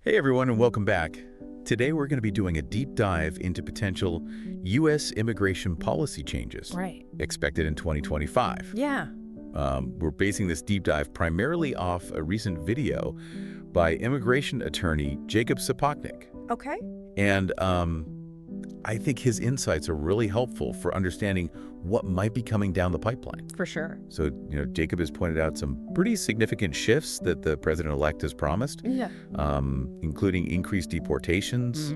Hey everyone, and welcome back. Today we're going to be doing a deep dive into potential U.S. immigration policy changes Right. expected in 2025. Yeah. We're basing this deep dive primarily off a recent video by immigration attorney Jacob Sapoknik. Okay. And I think his insights are really helpful for understanding what might be coming down the pipeline. For sure. So, Jacob has pointed out some pretty significant shifts that the president-elect has promised, Yeah. including increased deportations,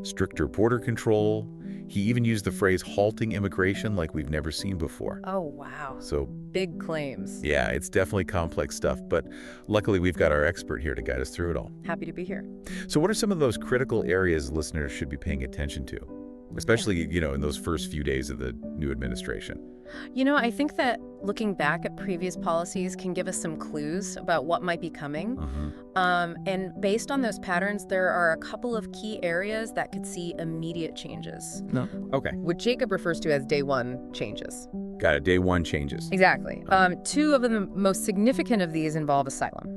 stricter border control. He even used the phrase halting immigration like we've never seen before. Oh, wow. So, Big claims. yeah, it's definitely complex stuff, but luckily we've got our expert here to guide us through it all. Happy to be here. So what are some of those critical areas listeners should be paying attention to, especially, in those first few days of the new administration? I think that looking back at previous policies can give us some clues about what might be coming. And based on those patterns, there are a couple of key areas that could see immediate changes. No. Okay. What Jacob refers to as day one changes. Got it. Day one changes. Exactly. Two of the most significant of these involve asylum.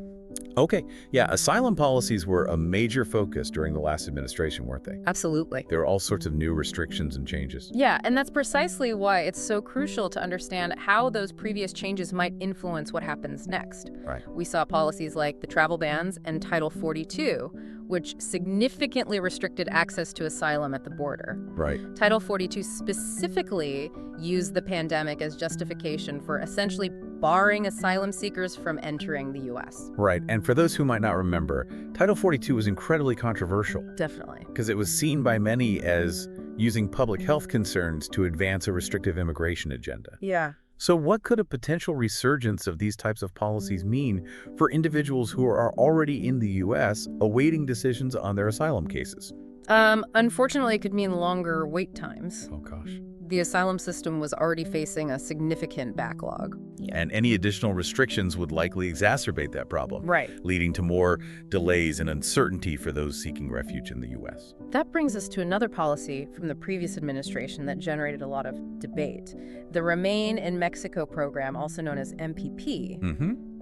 Okay. Yeah, asylum policies were a major focus during the last administration, weren't they? Absolutely. There were all sorts of new restrictions and changes. Yeah, and that's precisely why it's so crucial to understand how those previous changes might influence what happens next. Right. We saw policies like the travel bans and Title 42, which significantly restricted access to asylum at the border. Right. Title 42 specifically used the pandemic as justification for essentially barring asylum seekers from entering the U.S. Right. And for those who might not remember, Title 42 was incredibly controversial Definitely. because it was seen by many as using public health concerns to advance a restrictive immigration agenda. Yeah. So what could a potential resurgence of these types of policies mean for individuals who are already in the U.S. awaiting decisions on their asylum cases? Unfortunately, it could mean longer wait times. Oh, gosh. The asylum system was already facing a significant backlog. And any additional restrictions would likely exacerbate that problem, Right. leading to more delays and uncertainty for those seeking refuge in the U.S. That brings us to another policy from the previous administration that generated a lot of debate. The Remain in Mexico program, also known as MPP.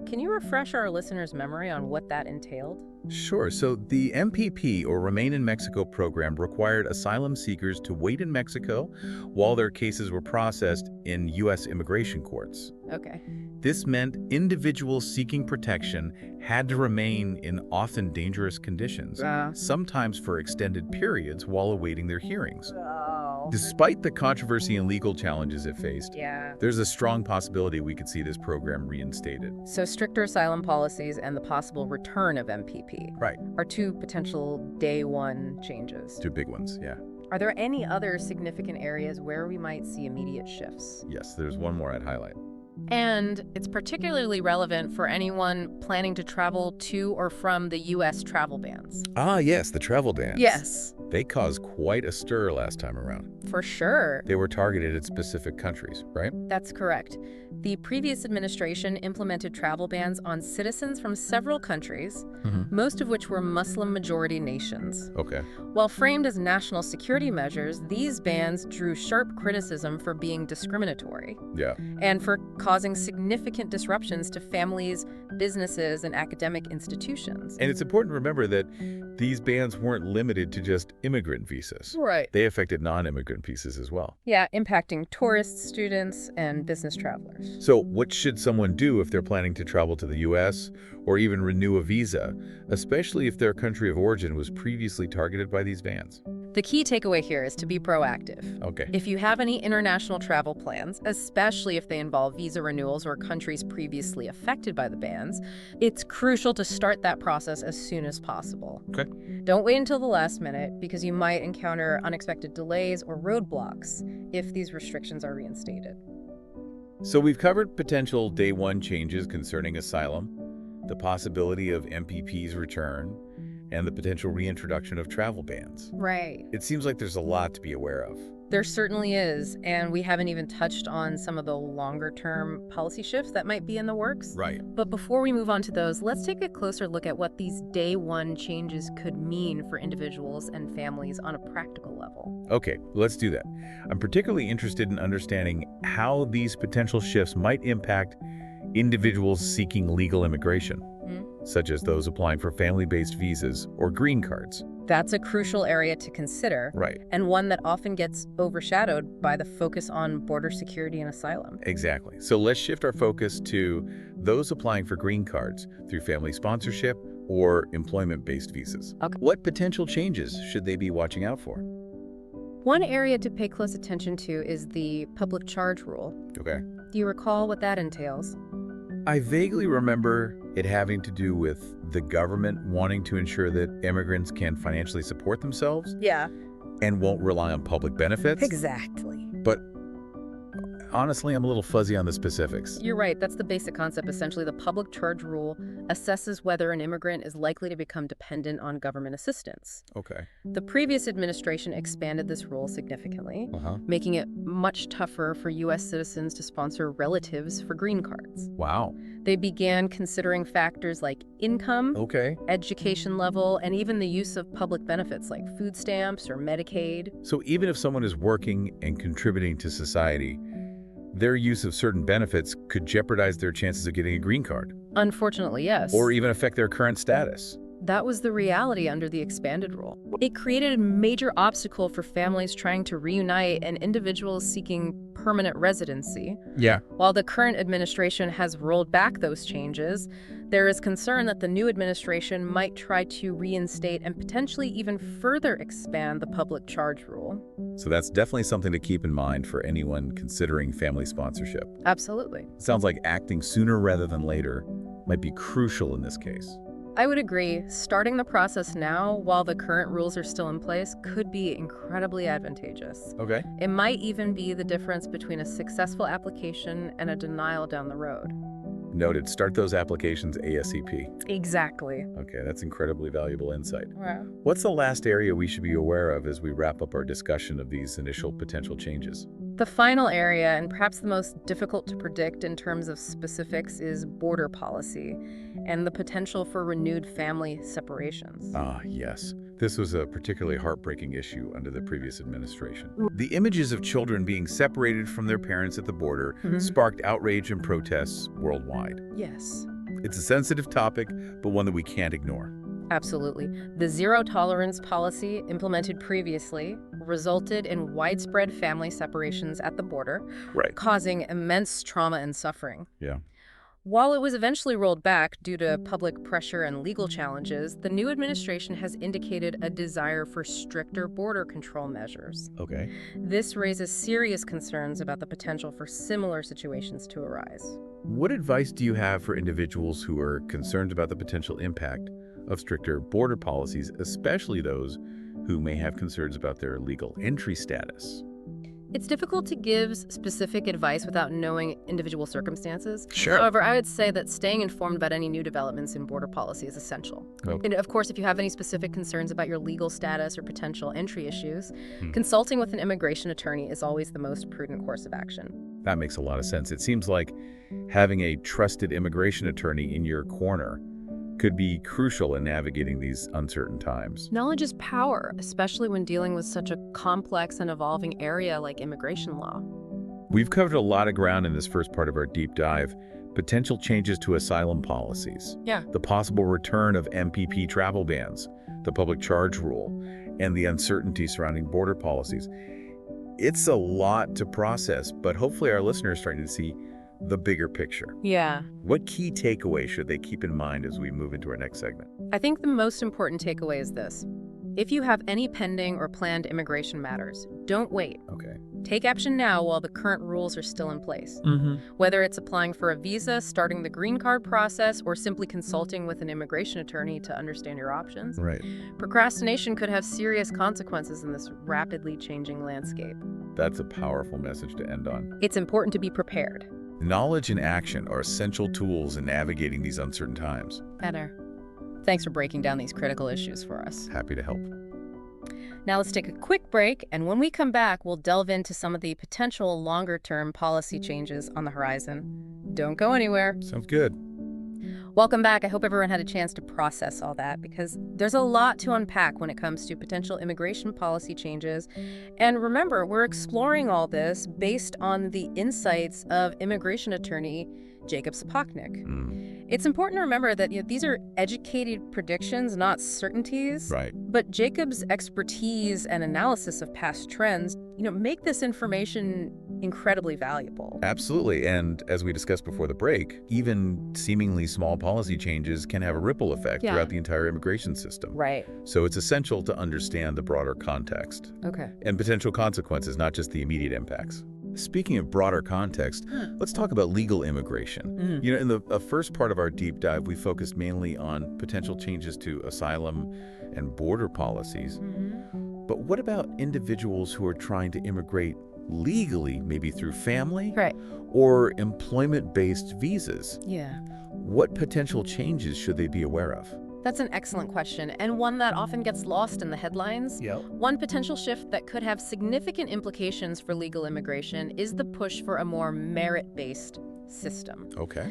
Can you refresh our listeners' memory on what that entailed? Sure. So the MPP, or Remain in Mexico program, required asylum seekers to wait in Mexico while their cases were processed in U.S. immigration courts. Okay. This meant individuals seeking protection had to remain in often dangerous conditions, sometimes for extended periods while awaiting their hearings. Oh. Despite the controversy and legal challenges it faced, Yeah. there's a strong possibility we could see this program reinstated. So stricter asylum policies and the possible return of MPP Right. are two potential day one changes. Two big ones, yeah. Are there any other significant areas where we might see immediate shifts? Yes, there's one more I'd highlight. And it's particularly relevant for anyone planning to travel to or from the U.S. travel bans. Ah, yes, the travel bans. Yes, They caused quite a stir last time around. for sure. They were targeted at specific countries, right? That's correct. The previous administration implemented travel bans on citizens from several countries, most of which were Muslim-majority nations. Okay. While framed as national security measures, these bans drew sharp criticism for being discriminatory Yeah. and for causing significant disruptions to families, businesses, and academic institutions. And it's important to remember that these bans weren't limited to just immigrant visas. Right. They affected non-immigrant visas as well. Yeah, impacting tourists, students, and business travelers. So what should someone do if they're planning to travel to the U.S. or even renew a visa, especially if their country of origin was previously targeted by these bans? The key takeaway here is to be proactive. Okay. If you have any international travel plans, especially if they involve visa renewals or countries previously affected by the bans, it's crucial to start that process as soon as possible. Okay. Don't wait until the last minute because you might encounter unexpected delays or roadblocks if these restrictions are reinstated. So we've covered potential day one changes concerning asylum, the possibility of MPP's return, and the potential reintroduction of travel bans. Right. It seems like there's a lot to be aware of. There certainly is, and we haven't even touched on some of the longer-term policy shifts that might be in the works. Right. But before we move on to those, let's take a closer look at what these day one changes could mean for individuals and families on a practical level. Okay, let's do that. I'm particularly interested in understanding how these potential shifts might impact individuals seeking legal immigration. such as those applying for family-based visas or green cards. That's a crucial area to consider, Right. and one that often gets overshadowed by the focus on border security and asylum. Exactly. So let's shift our focus to those applying for green cards through family sponsorship or employment-based visas. Okay. What potential changes should they be watching out for? One area to pay close attention to is the public charge rule. Okay. Do you recall what that entails? I vaguely remember it having to do with the government wanting to ensure that immigrants can financially support themselves Yeah. and won't rely on public benefits. Exactly. But honestly, I'm a little fuzzy on the specifics. You're right. That's the basic concept. Essentially, the public charge rule assesses whether an immigrant is likely to become dependent on government assistance. Okay. The previous administration expanded this rule significantly, making it much tougher for U.S. citizens to sponsor relatives for green cards. Wow. They began considering factors like income, Okay. education level, and even the use of public benefits like food stamps or Medicaid. So even if someone is working and contributing to society, their use of certain benefits could jeopardize their chances of getting a green card, Unfortunately, yes. or even affect their current status. That was the reality under the expanded rule. It created a major obstacle for families trying to reunite and individuals seeking permanent residency. Yeah. While the current administration has rolled back those changes, there is concern that the new administration might try to reinstate and potentially even further expand the public charge rule. So that's definitely something to keep in mind for anyone considering family sponsorship. Absolutely. It sounds like acting sooner rather than later might be crucial in this case. I would agree. Starting the process now, while the current rules are still in place, could be incredibly advantageous. Okay. It might even be the difference between a successful application and a denial down the road. Noted. Start those applications ASAP. Exactly. Okay, that's incredibly valuable insight. Wow. What's the last area we should be aware of as we wrap up our discussion of these initial potential changes? The final area, and perhaps the most difficult to predict in terms of specifics, is border policy and the potential for renewed family separations. Ah, yes. This was a particularly heartbreaking issue under the previous administration. The images of children being separated from their parents at the border sparked outrage and protests worldwide. Yes. It's a sensitive topic, but one that we can't ignore. Absolutely. The zero-tolerance policy implemented previously resulted in widespread family separations at the border, Right. causing immense trauma and suffering. Yeah. While it was eventually rolled back due to public pressure and legal challenges, the new administration has indicated a desire for stricter border control measures. Okay. This raises serious concerns about the potential for similar situations to arise. What advice do you have for individuals who are concerned about the potential impact of stricter border policies, especially those who may have concerns about their legal entry status? It's difficult to give specific advice without knowing individual circumstances. Sure. However, I would say that staying informed about any new developments in border policy is essential. Okay. And of course, if you have any specific concerns about your legal status or potential entry issues, consulting with an immigration attorney is always the most prudent course of action. That makes a lot of sense. It seems like having a trusted immigration attorney in your corner could be crucial in navigating these uncertain times. Knowledge is power, especially when dealing with such a complex and evolving area like immigration law. We've covered a lot of ground in this first part of our deep dive. Potential changes to asylum policies, Yeah. the possible return of MPP travel bans, the public charge rule, and the uncertainty surrounding border policies. It's a lot to process, but hopefully our listeners are starting to see the bigger picture. Yeah. What key takeaway should they keep in mind as we move into our next segment? I think the most important takeaway is this. If you have any pending or planned immigration matters, don't wait. Okay. Take action now while the current rules are still in place. Whether it's applying for a visa, starting the green card process, or simply consulting with an immigration attorney to understand your options, Right. procrastination could have serious consequences in this rapidly changing landscape. That's a powerful message to end on. It's important to be prepared. Knowledge and action are essential tools in navigating these uncertain times. Better. Thanks for breaking down these critical issues for us. Happy to help. Now let's take a quick break, and when we come back, we'll delve into some of the potential longer-term policy changes on the horizon. Don't go anywhere. Sounds good. Welcome back. I hope everyone had a chance to process all that, because there's a lot to unpack when it comes to potential immigration policy changes. And remember, we're exploring all this based on the insights of immigration attorney Jacob Sapoknik. Mm, It's important to remember that these are educated predictions, not certainties. right. But Jacob's expertise and analysis of past trends, make this information incredibly valuable. Absolutely. And as we discussed before the break, even seemingly small policy changes can have a ripple effect Yeah. throughout the entire immigration system. Right. So it's essential to understand the broader context Okay. and potential consequences, not just the immediate impacts. Speaking of broader context, let's talk about legal immigration. In the first part of our deep dive, we focused mainly on potential changes to asylum and border policies. But what about individuals who are trying to immigrate legally, maybe through family Right. or employment-based visas? Yeah. What potential changes should they be aware of? That's an excellent question, and one that often gets lost in the headlines. Yep. One potential shift that could have significant implications for legal immigration is the push for a more merit-based system. Okay.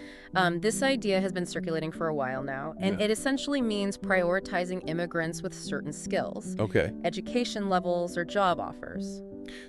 This idea has been circulating for a while now, and Yeah. it essentially means prioritizing immigrants with certain skills, Okay. education levels, or job offers.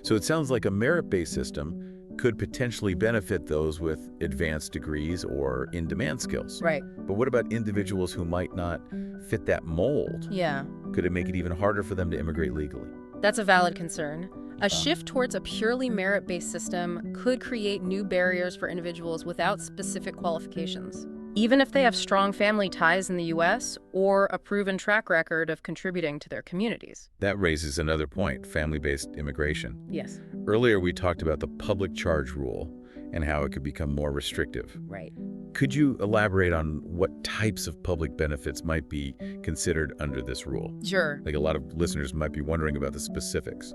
So it sounds like a merit-based system could potentially benefit those with advanced degrees or in-demand skills. Right. But what about individuals who might not fit that mold? Yeah. Could it make it even harder for them to immigrate legally? That's a valid concern. A shift towards a purely merit-based system could create new barriers for individuals without specific qualifications, even if they have strong family ties in the U.S. or a proven track record of contributing to their communities. That raises another point, family-based immigration. Yes. Earlier, we talked about the public charge rule and how it could become more restrictive. Right. Could you elaborate on what types of public benefits might be considered under this rule? Sure. Like a lot of listeners might be wondering about the specifics.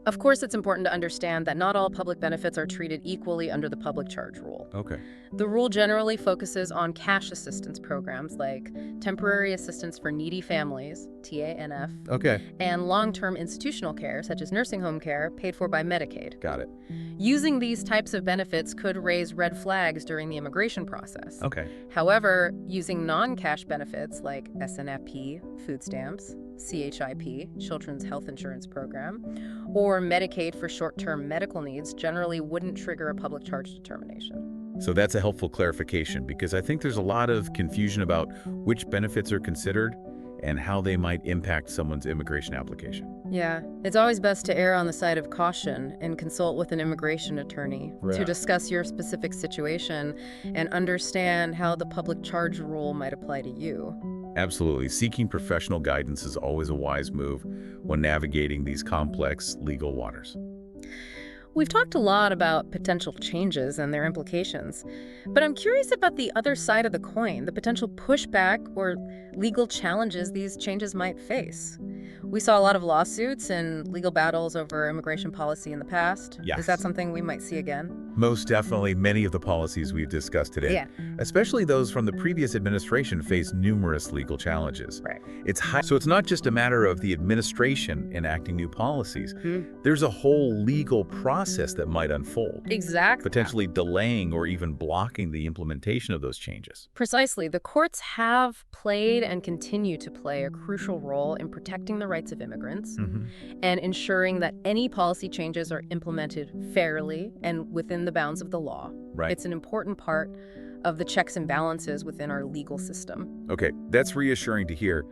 Of course, it's important to understand that not all public benefits are treated equally under the public charge rule. Okay. The rule generally focuses on cash assistance programs like temporary assistance for needy families, TANF, Okay. and long-term institutional care, such as nursing home care, paid for by Medicaid. Got it. Using these types of benefits could raise red flags during the immigration process. Okay. However, using non-cash benefits like SNFP, food stamps, CHIP, Children's Health Insurance Program, or Medicaid for short-term medical needs generally wouldn't trigger a public charge determination. So that's a helpful clarification because I think there's a lot of confusion about which benefits are considered and how they might impact someone's immigration application. Yeah, it's always best to err on the side of caution and consult with an immigration attorney to Right. discuss your specific situation and understand how the public charge rule might apply to you. Absolutely. Seeking professional guidance is always a wise move when navigating these complex legal waters. We've talked a lot about potential changes and their implications, but I'm curious about the other side of the coin, the potential pushback or legal challenges these changes might face. We saw a lot of lawsuits and legal battles over immigration policy in the past. Yes. Is that something we might see again? Most definitely, many of the policies we've discussed today, Yeah. especially those from the previous administration, face numerous legal challenges. Right. So it's not just a matter of the administration enacting new policies. Mhm. There's a whole legal process that might unfold, Exactly. potentially delaying or even blocking the implementation of those changes. Precisely. The courts have played and continue to play a crucial role in protecting the rights of immigrants and ensuring that any policy changes are implemented fairly and within the bounds of the law. Right. It's an important part of the checks and balances within our legal system. Okay, that's reassuring to hear.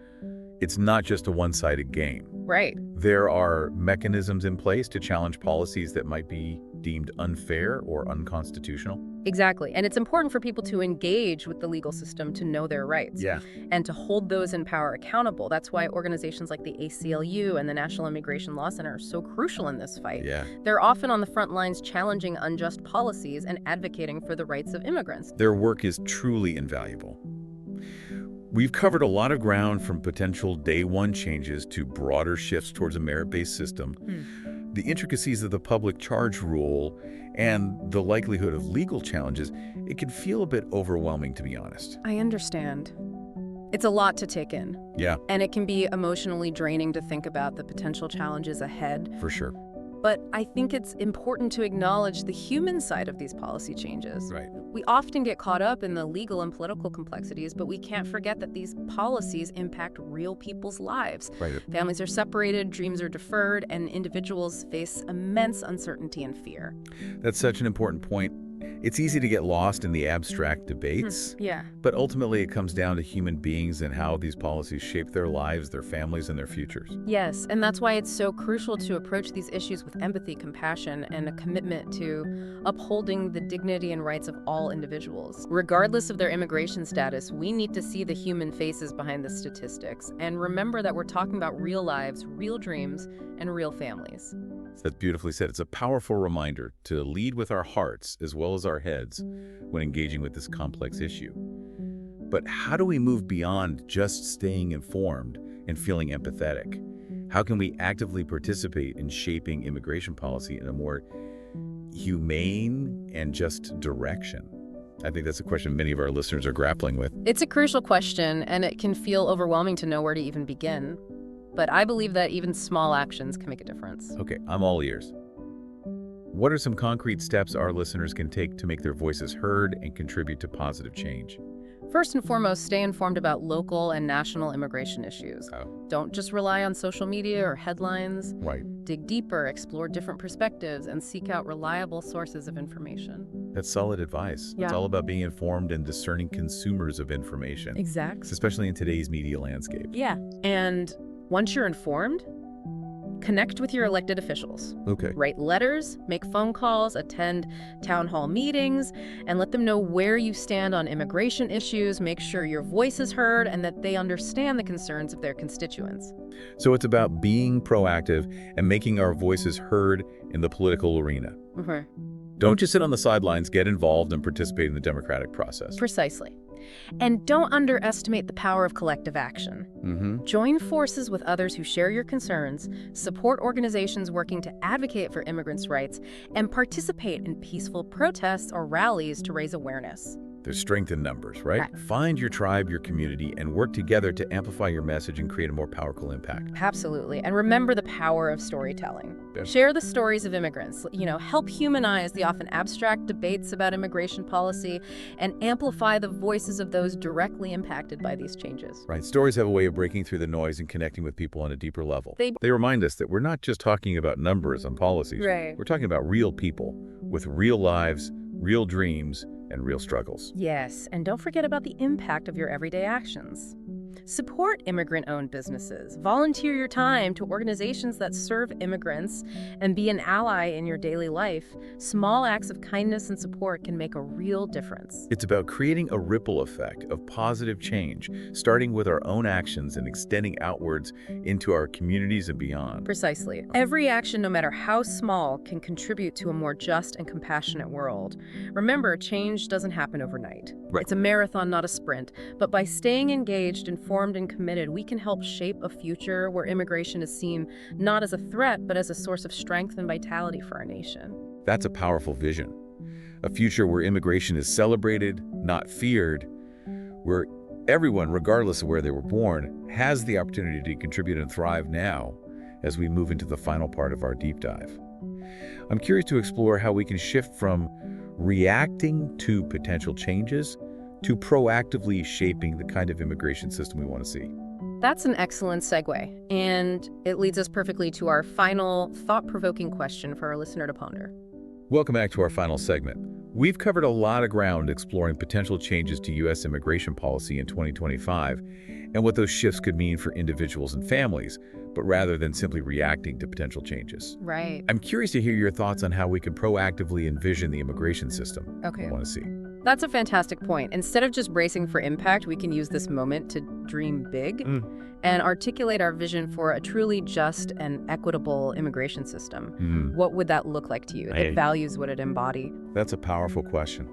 It's not just a one-sided game. Right. There are mechanisms in place to challenge policies that might be deemed unfair or unconstitutional. Exactly. And it's important for people to engage with the legal system to know their rights and to hold those in power accountable. That's why organizations like the ACLU and the National Immigration Law Center are so crucial in this fight. Yeah. They're often on the front lines challenging unjust policies and advocating for the rights of immigrants. Their work is truly invaluable. We've covered a lot of ground from potential day one changes to broader shifts towards a merit-based system, the intricacies of the public charge rule, and the likelihood of legal challenges. It can feel a bit overwhelming, to be honest. I understand. It's a lot to take in, Yeah, and it can be emotionally draining to think about the potential challenges ahead. for sure. But I think it's important to acknowledge the human side of these policy changes. Right. We often get caught up in the legal and political complexities, but we can't forget that these policies impact real people's lives. Right. Families are separated, dreams are deferred, and individuals face immense uncertainty and fear. That's such an important point. It's easy to get lost in the abstract debates, Yeah. but ultimately it comes down to human beings and how these policies shape their lives, their families, and their futures. Yes, and that's why it's so crucial to approach these issues with empathy, compassion, and a commitment to upholding the dignity and rights of all individuals. Regardless of their immigration status, we need to see the human faces behind the statistics and remember that we're talking about real lives, real dreams, and real families. That's beautifully said. It's a powerful reminder to lead with our hearts as well as our heads when engaging with this complex issue. But how do we move beyond just staying informed and feeling empathetic? How can we actively participate in shaping immigration policy in a more humane and just direction? I think that's a question many of our listeners are grappling with. It's a crucial question, and it can feel overwhelming to know where to even begin. But I believe that even small actions can make a difference. Okay, I'm all ears. What are some concrete steps our listeners can take to make their voices heard and contribute to positive change? First and foremost, stay informed about local and national immigration issues. Oh, Don't just rely on social media or headlines. right. Dig deeper, explore different perspectives, and seek out reliable sources of information. That's solid advice. Yeah. It's all about being informed and discerning consumers of information, Exactly. especially in today's media landscape. Yeah. And once you're informed, connect with your elected officials. Okay. Write letters, make phone calls, attend town hall meetings, and let them know where you stand on immigration issues. Make sure your voice is heard and that they understand the concerns of their constituents. So it's about being proactive and making our voices heard in the political arena. Don't just sit on the sidelines, get involved and participate in the democratic process. Precisely. And don't underestimate the power of collective action. Join forces with others who share your concerns, support organizations working to advocate for immigrants' rights, and participate in peaceful protests or rallies to raise awareness. There's strength in numbers, right? Right. Find your tribe, your community, and work together to amplify your message and create a more powerful impact. Absolutely. And remember the power of storytelling. Yeah. Share the stories of immigrants, help humanize the often abstract debates about immigration policy, and amplify the voices of those directly impacted by these changes. Right. Stories have a way of breaking through the noise and connecting with people on a deeper level. They remind us that we're not just talking about numbers on policies. Right. We're talking about real people with real lives, real dreams, and real struggles. Yes, and don't forget about the impact of your everyday actions. Support immigrant-owned businesses. Volunteer your time to organizations that serve immigrants and be an ally in your daily life. Small acts of kindness and support can make a real difference. It's about creating a ripple effect of positive change, starting with our own actions and extending outwards into our communities and beyond. Precisely. Every action, no matter how small, can contribute to a more just and compassionate world. Remember, change doesn't happen overnight. Right. It's a marathon, not a sprint. But by staying engaged, informed, and committed, we can help shape a future where immigration is seen not as a threat, but as a source of strength and vitality for our nation. That's a powerful vision. A future where immigration is celebrated, not feared, where everyone, regardless of where they were born, has the opportunity to contribute and thrive now as we move into the final part of our deep dive. I'm curious to explore how we can shift from reacting to potential changes to proactively shaping the kind of immigration system we want to see. That's an excellent segue, and it leads us perfectly to our final thought-provoking question for our listener to ponder. Welcome back to our final segment. We've covered a lot of ground exploring potential changes to U.S. immigration policy in 2025 and what those shifts could mean for individuals and families, but rather than simply reacting to potential changes. Right. I'm curious to hear your thoughts on how we can proactively envision the immigration system Okay. we want to see. That's a fantastic point. Instead of just bracing for impact, we can use this moment to dream big and articulate our vision for a truly just and equitable immigration system. What would that look like to you? What values would it embody? That's a powerful question.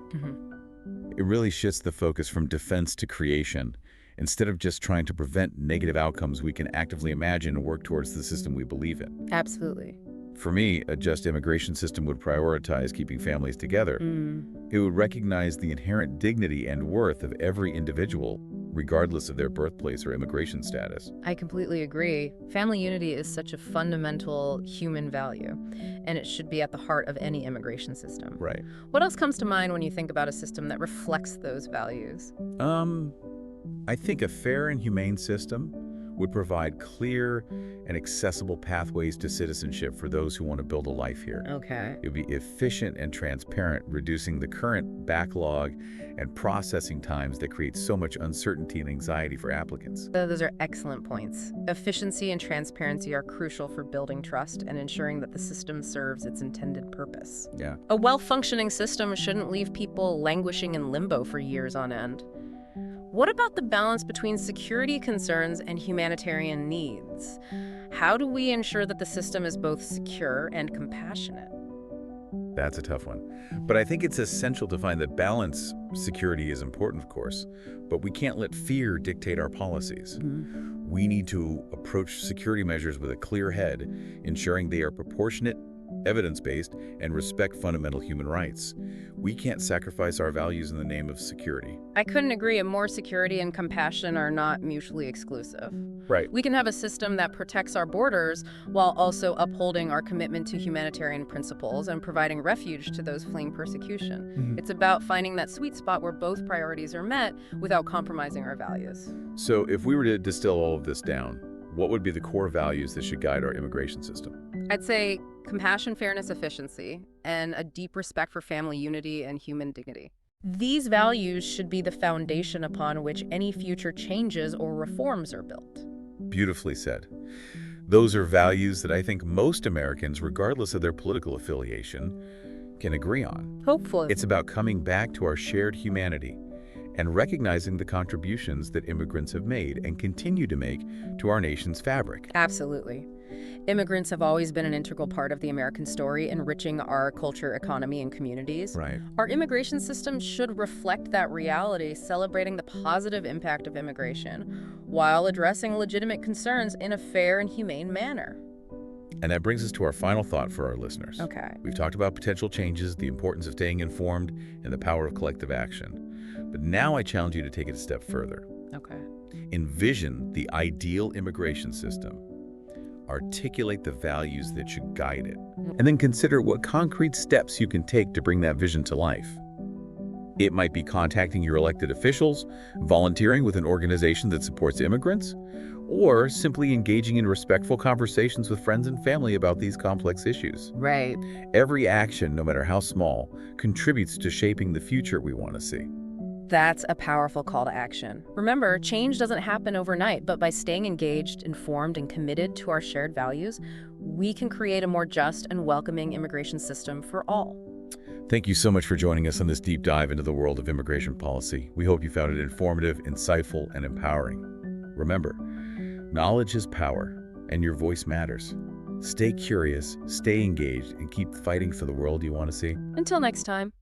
It really shifts the focus from defense to creation. Instead of just trying to prevent negative outcomes, we can actively imagine and work towards the system we believe in. Absolutely. For me, a just immigration system would prioritize keeping families together. It would recognize the inherent dignity and worth of every individual, regardless of their birthplace or immigration status. I completely agree. Family unity is such a fundamental human value, and it should be at the heart of any immigration system. Right. What else comes to mind when you think about a system that reflects those values? I think a fair and humane system would provide clear and accessible pathways to citizenship for those who want to build a life here. Okay. It would be efficient and transparent, reducing the current backlog and processing times that create so much uncertainty and anxiety for applicants. Those are excellent points. Efficiency and transparency are crucial for building trust and ensuring that the system serves its intended purpose. Yeah. A well-functioning system shouldn't leave people languishing in limbo for years on end. What about the balance between security concerns and humanitarian needs? How do we ensure that the system is both secure and compassionate? That's a tough one. But I think it's essential to find that balance. Security is important, of course, but we can't let fear dictate our policies. We need to approach security measures with a clear head, ensuring they are proportionate, evidence-based, and respect fundamental human rights. We can't sacrifice our values in the name of security. I couldn't agree more. Security and compassion are not mutually exclusive. Right. We can have a system that protects our borders while also upholding our commitment to humanitarian principles and providing refuge to those fleeing persecution. It's about finding that sweet spot where both priorities are met without compromising our values. So if we were to distill all of this down, what would be the core values that should guide our immigration system? I'd say compassion, fairness, efficiency, and a deep respect for family unity and human dignity. These values should be the foundation upon which any future changes or reforms are built. Beautifully said. Those are values that I think most Americans, regardless of their political affiliation, can agree on. Hopefully. It's about coming back to our shared humanity and recognizing the contributions that immigrants have made and continue to make to our nation's fabric. Absolutely. Immigrants have always been an integral part of the American story, enriching our culture, economy, and communities. Right. Our immigration system should reflect that reality, celebrating the positive impact of immigration while addressing legitimate concerns in a fair and humane manner. And that brings us to our final thought for our listeners. Okay. We've talked about potential changes, the importance of staying informed, and the power of collective action. But now I challenge you to take it a step further. Okay. Envision the ideal immigration system. Articulate the values that should guide it, and then consider what concrete steps you can take to bring that vision to life. It might be contacting your elected officials, volunteering with an organization that supports immigrants, or simply engaging in respectful conversations with friends and family about these complex issues. Right. Every action, no matter how small, contributes to shaping the future we want to see. That's a powerful call to action. Remember, change doesn't happen overnight, but by staying engaged, informed, and committed to our shared values, we can create a more just and welcoming immigration system for all. Thank you so much for joining us on this deep dive into the world of immigration policy. We hope you found it informative, insightful, and empowering. Remember, knowledge is power, and your voice matters. Stay curious, stay engaged, and keep fighting for the world you want to see. Until next time.